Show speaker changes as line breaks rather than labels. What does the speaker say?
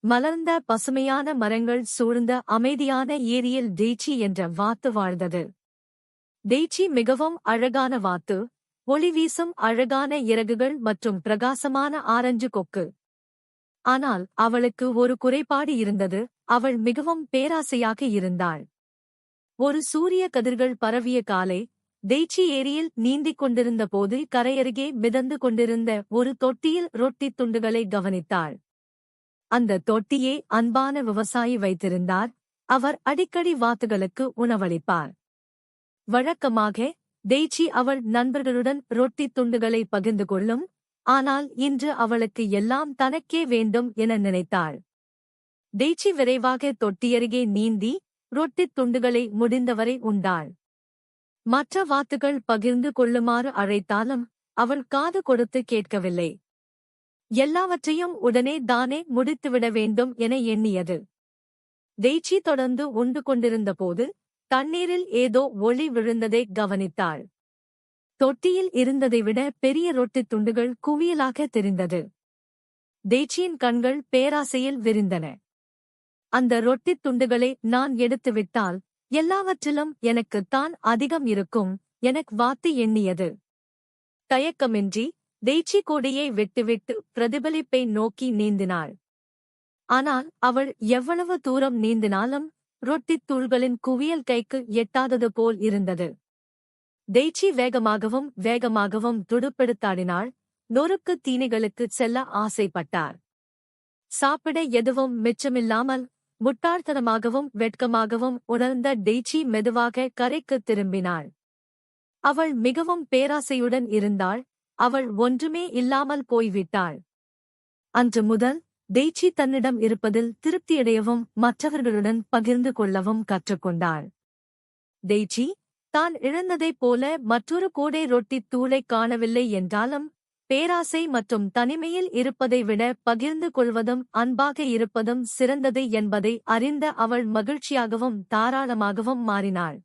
மலர்ந்த பசுமையான மரங்கள் சூழ்ந்த அமைதியான ஏரியில் டெய்ச்சி என்ற வாத்து வாழ்ந்தது. டெய்ச்சி மிகவும் அழகான வாத்து, ஒளி வீசும் அழகான இறகுகள் மற்றும் பிரகாசமான ஆரஞ்சு கொக்கு. ஆனால் அவளுக்கு ஒரு குறைபாடு இருந்தது, அவள் மிகவும் பேராசையாக இருந்தாள். ஒரு சூரிய கதிர்கள் பரவிய காலை, டெய்ச்சி ஏரியில் நீந்திக் கொண்டிருந்த போது கரையருகே மிதந்து கொண்டிருந்த ஒரு தொட்டியில் ரொட்டித் துண்டுகளை கவனித்தாள். அந்த தொட்டியை அன்பான விவசாயி வைத்திருந்தார், அவர் அடிக்கடி வாத்துகளுக்கு உணவளிப்பார். வழக்கமாக டெய்ச்சி அவள் நண்பர்களுடன் ரொட்டித் துண்டுகளை பகிர்ந்து கொள்ளும், ஆனால் இன்று அவளுக்கு எல்லாம் தனக்கே வேண்டும் என நினைத்தாள். டெய்ச்சி விரைவாக தொட்டியருகே நீந்தி ரொட்டித் துண்டுகளை முடிந்தவரை உண்டாள். மற்ற வாத்துகள் பகிர்ந்து கொள்ளுமாறு அழைத்தாலும் அவள் காது கொடுத்து கேட்கவில்லை. எல்லாவற்றையும் உடனே தானே முடித்துவிட வேண்டும் என எண்ணியது. டெய்ச்சி தொடர்ந்து உண்டு கொண்டிருந்தபோது தண்ணீரில் ஏதோ ஒளி விழுந்ததை கவனித்தாள். தொட்டியில் இருந்ததை விட பெரிய ரொட்டித் துண்டுகள் குவியலாக தெரிந்தது. டெய்ச்சியின் கண்கள் பேராசையில் விரிந்தன. அந்த ரொட்டித் துண்டுகளை நான் எடுத்துவிட்டால் எல்லாவற்றிலும் எனக்குத்தான் அதிகம் இருக்கும் எனக் வாத்து எண்ணியது. தயக்கமின்றி டெய்ச்சி கொடியை விட்டுவிட்டு பிரதிபலிப்பை நோக்கி நீந்தினாள். ஆனால் அவள் எவ்வளவு தூரம் நீந்தினாலும் ரொட்டித் தூள்களின் குவியல் கைக்கு எட்டாதது போல் இருந்தது. டெய்ச்சி வேகமாகவும் வேகமாகவும் துடுப்பெடுத்தாடினாள். நொறுக்கு தீனிகளுக்குச் செல்ல ஆசைப்பட்டார். சாப்பிட எதுவும் மிச்சமில்லாமல் முட்டாள்தனமாகவும் வெட்கமாகவும் உணர்ந்த டெய்ச்சி மெதுவாக கரைக்குத் திரும்பினாள். அவள் மிகவும் பேராசையுடன் இருந்தாள். அவள் ஒன்றுமே இல்லாமல் போய்விட்டாள். அன்று முதல் டெய்ச்சி தன்னிடம் இருப்பதில் திருப்தியடையவும் மற்றவர்களுடன் பகிர்ந்து கொள்ளவும் கற்றுக்கொண்டாள். டெய்ச்சி தான் இழந்ததைப் போல மற்றொரு கூடை ரொட்டித் தூளைக் காணவில்லை என்றாலும், பேராசை மற்றும் தனிமையில் இருப்பதை விட பகிர்ந்து கொள்வதும் அன்பாக இருப்பதும் சிறந்தது என்பதை அறிந்த அவள் மகிழ்ச்சியாகவும் தாராளமாகவும் மாறினாள்.